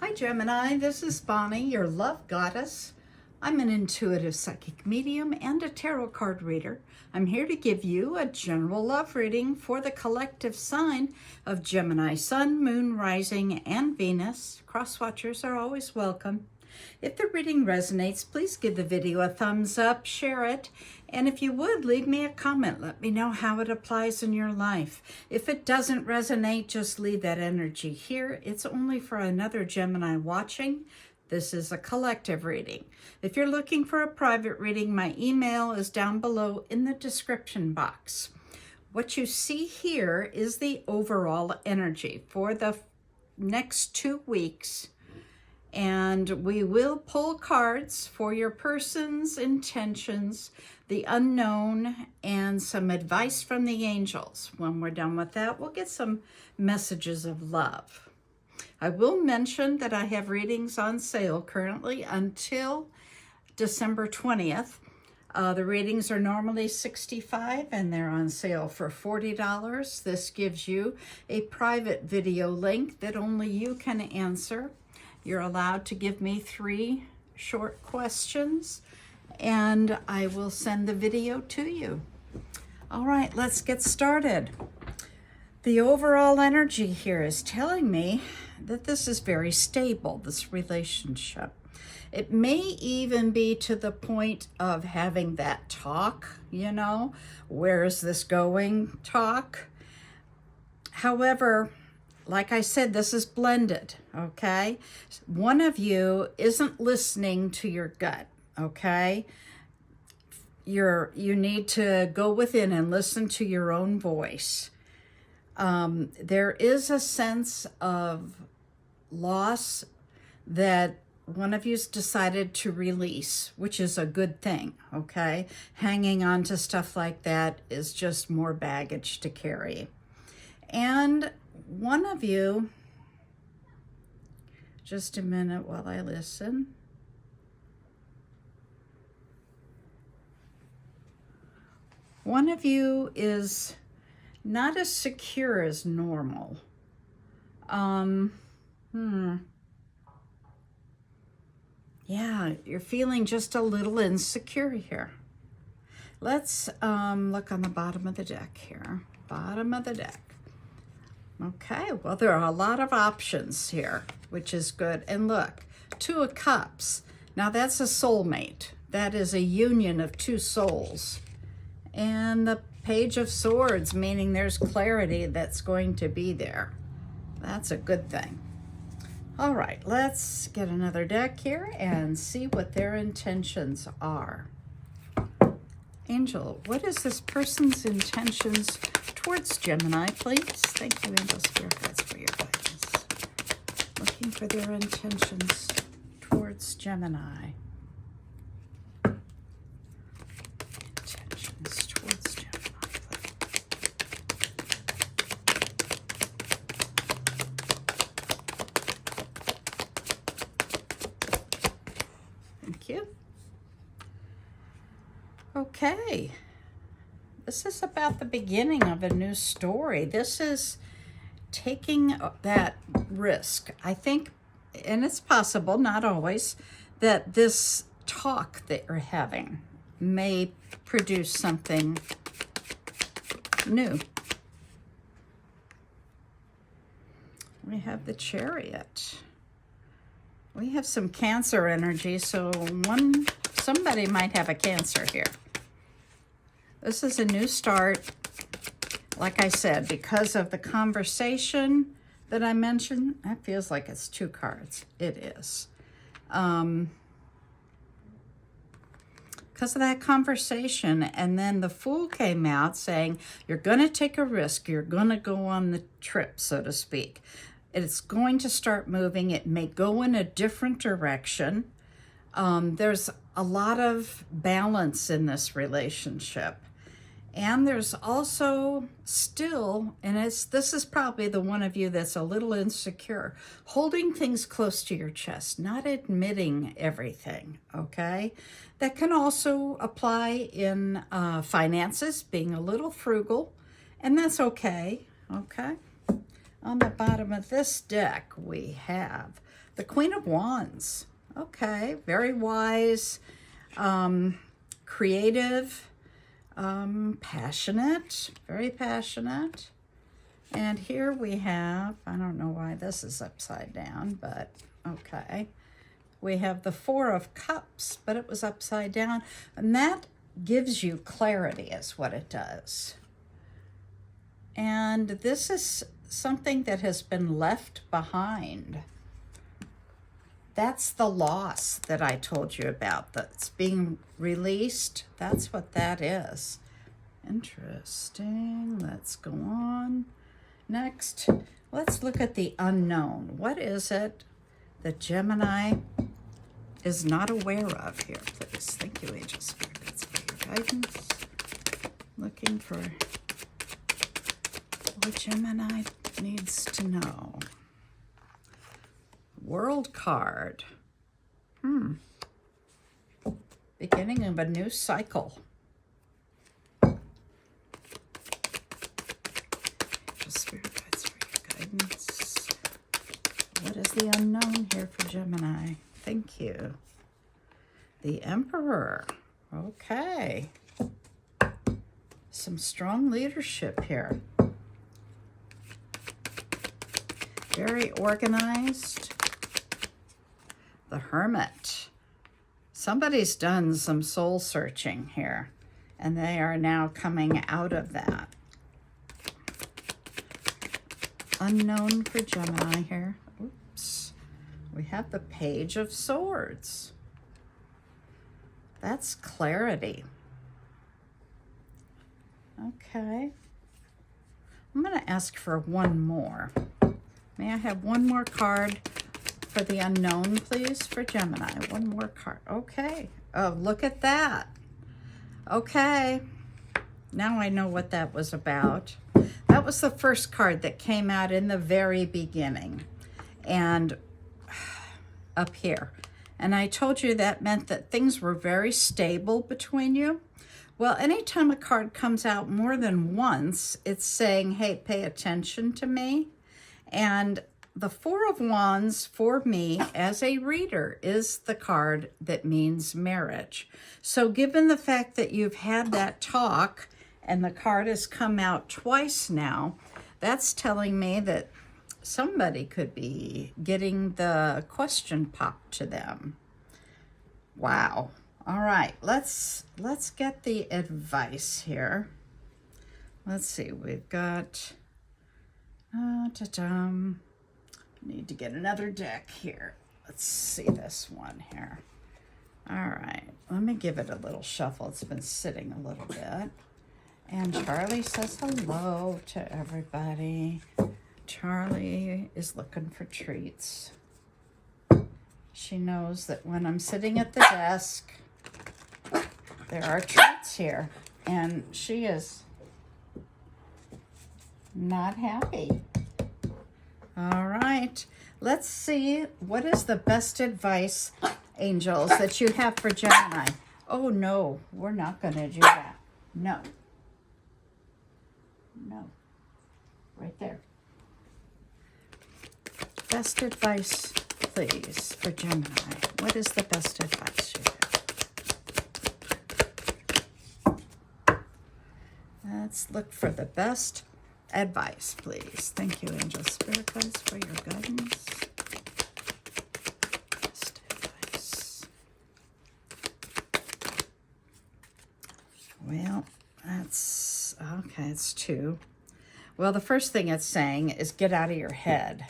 Hi Gemini, this is Bonnie, your love goddess. I'm an intuitive psychic medium and a tarot card reader. I'm here to give you a general love reading for the collective sign of Gemini, Sun, Moon, Rising, and Venus. Cross-watchers are always welcome. If the reading resonates, please give the video a thumbs up, share it, and if you would, leave me a comment. Let me know how it applies in your life. If it doesn't resonate, just leave that energy here. It's only for another Gemini watching. This is a collective reading. If you're looking for a private reading, my email is down below in the description box. What you see here is the overall energy for the next 2 weeks. And we will pull cards for your person's intentions, the unknown, and some advice from the angels. When we're done with that, we'll get some messages of love. I will mention that I have readings on sale currently until December 20th. The readings are normally $65 and they're on sale for $40. This gives you a private video link that only you can answer. You're allowed to give me 3 short questions and I will send the video to you. All right, let's get started. The overall energy here is telling me that this is very stable, this relationship. It may even be to the point of having that talk, you know, where is this going talk. However, like I said, this is blended, okay? One of you isn't listening to your gut, okay? You need to go within and listen to your own voice. There is a sense of loss that one of you's decided to release, which is a good thing, okay? Hanging on to stuff like that is just more baggage to carry. And one of you, just a minute while I listen. One of you is not as secure as normal. Yeah, you're feeling just a little insecure here. Let's look on the bottom of the deck here. Bottom of the deck. Okay, well, there are a lot of options here, which is good. And look, 2 of Cups. Now, that's a soulmate. That is a union of 2 souls. And the Page of Swords, meaning there's clarity that's going to be there. That's a good thing. All right, let's get another deck here and see what their intentions are. Angel, what is this person's intentions towards Gemini, please? Thank you, Angel Spirit Guides, for your guidance. Looking for their intentions towards Gemini. Intentions towards Gemini, please. Thank you. Okay. This is about the beginning of a new story. This is taking that risk. I think, and it's possible, not always, that this talk that you're having may produce something new. We have the Chariot. We have some Cancer energy, so somebody might have a Cancer here. This is a new start, like I said, because of the conversation that I mentioned. That feels like it's 2 cards. It is. Because of that conversation, and then the Fool came out saying, you're going to take a risk. You're going to go on the trip, so to speak. It's going to start moving. It may go in a different direction. There's a lot of balance in this relationship. And there's also still, and this is probably the one of you that's a little insecure, holding things close to your chest, not admitting everything, okay? That can also apply in finances, being a little frugal, and that's okay, okay? On the bottom of this deck, we have the Queen of Wands. Okay, very wise, creative, passionate, very passionate. And here we have, I don't know why this is upside down, but okay. We have the Four of Cups, but it was upside down. And that gives you clarity is what it does. And this is something that has been left behind. That's the loss that I told you about that's being released. That's what that is. Interesting. Let's go on. Next, let's look at the unknown. What is it that Gemini is not aware of here, please? Thank you, Angel Spirit. That's for your guidance. Looking for what Gemini needs to know. World card. Beginning of a new cycle. Spirit guides for your guidance. What is the unknown here for Gemini? Thank you. The Emperor. Okay. Some strong leadership here. Very organized. The Hermit. Somebody's done some soul searching here, and they are now coming out of that. Unknown for Gemini here. Oops. We have the Page of Swords. That's clarity. Okay. I'm going to ask for one more. May I have one more card for the unknown, please, for Gemini? One more card. Okay. Oh, look at that. Okay. Now I know what that was about. That was the first card that came out in the very beginning and up here. And I told you that meant that things were very stable between you. Well, anytime a card comes out more than once, it's saying, hey, pay attention to me. And the Four of Wands for me as a reader is the card that means marriage. So given the fact that you've had that talk and the card has come out twice now, that's telling me that somebody could be getting the question popped to them. Wow. All right, let's get the advice here. Let's see, we've got, need to get another deck here. Let's see this one here. All right, let me give it a little shuffle. It's been sitting a little bit. And Charlie says hello to everybody. Charlie is looking for treats. She knows that when I'm sitting at the desk, there are treats here. And she is not happy. All right. Let's see. What is the best advice, angels, that you have for Gemini? Oh, no. We're not going to do that. No. No. Right there. Best advice, please, for Gemini. What is the best advice you have? Let's look for the best advice, please. Thank you, Angel Spirit Guides, for your guidance. Best advice. Well, that's okay. It's two. Well, the first thing it's saying is get out of your head.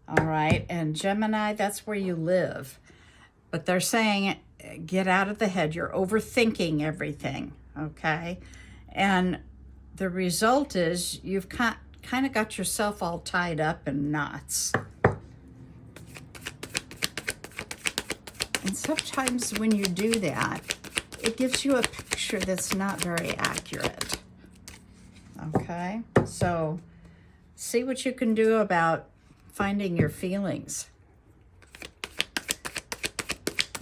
All right. And Gemini, that's where you live. But they're saying get out of the head. You're overthinking everything. Okay. And the result is you've kind of got yourself all tied up in knots. And sometimes when you do that, it gives you a picture that's not very accurate. Okay? So see what you can do about finding your feelings.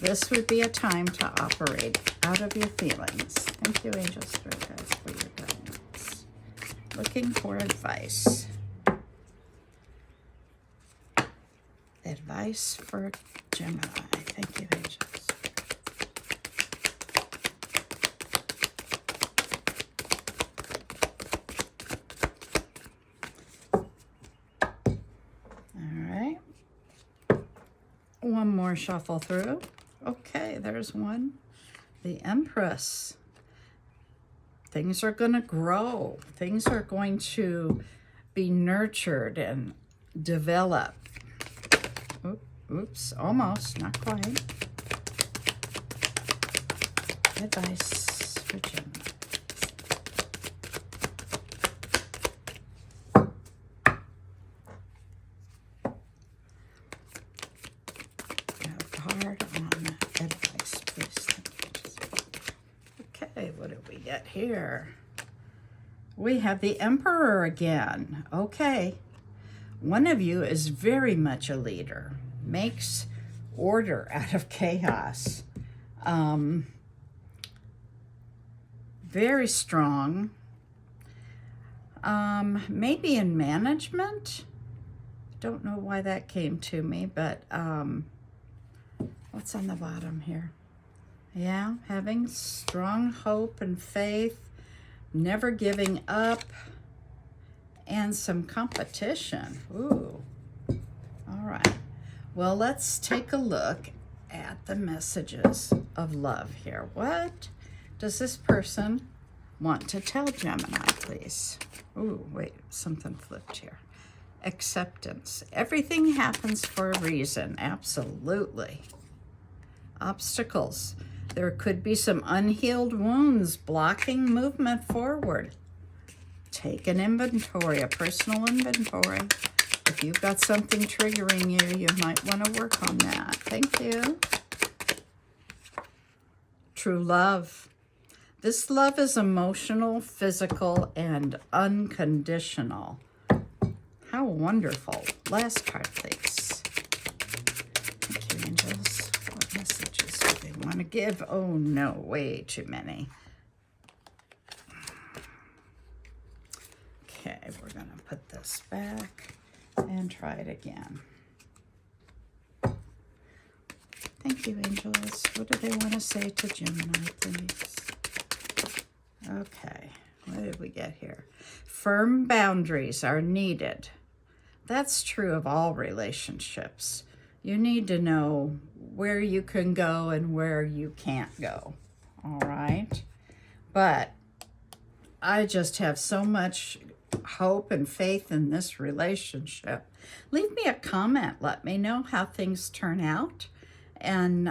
This would be a time to operate out of your feelings. Thank you, Angel Spirit Guides, for your guidance. Looking for advice. Advice for Gemini. Thank you, angels. One more shuffle through. Okay, there's one. The Empress. Things are going to grow. Things are going to be nurtured and develop. Oops, almost, not quite. Advice for Gemini. Card on advice, please. Okay, what do we get here? We have the Emperor again. Okay. One of you is very much a leader, makes order out of chaos. Very strong. Maybe in management. Don't know why that came to me, but what's on the bottom here? Yeah, having strong hope and faith, never giving up, and some competition. Ooh, all right. Well, let's take a look at the messages of love here. What does this person want to tell Gemini, please? Ooh, wait, something flipped here. Acceptance. Everything happens for a reason, absolutely. Obstacles. There could be some unhealed wounds blocking movement forward. Take an inventory, a personal inventory. If you've got something triggering you, you might want to work on that. Thank you. True love. This love is emotional, physical, and unconditional. How wonderful. Last card, please. Thank you, angels. What messages do they want to give? Oh, no, way too many. Okay, we're going to put this back and try it again. Thank you, angels. What do they want to say to Gemini, please? Okay, what did we get here? Firm boundaries are needed. That's true of all relationships. You need to know where you can go and where you can't go, all right? But I just have so much hope and faith in this relationship. Leave me a comment. Let me know how things turn out. And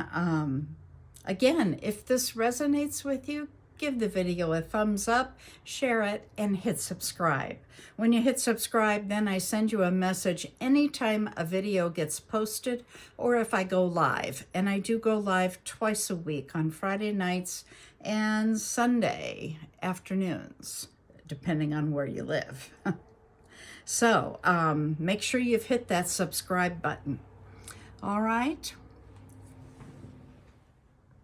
again, if this resonates with you, give the video a thumbs up, share it, and hit subscribe. When you hit subscribe, then I send you a message anytime a video gets posted or if I go live. And I do go live twice a week on Friday nights and Sunday afternoons, depending on where you live. So make sure you've hit that subscribe button. All right,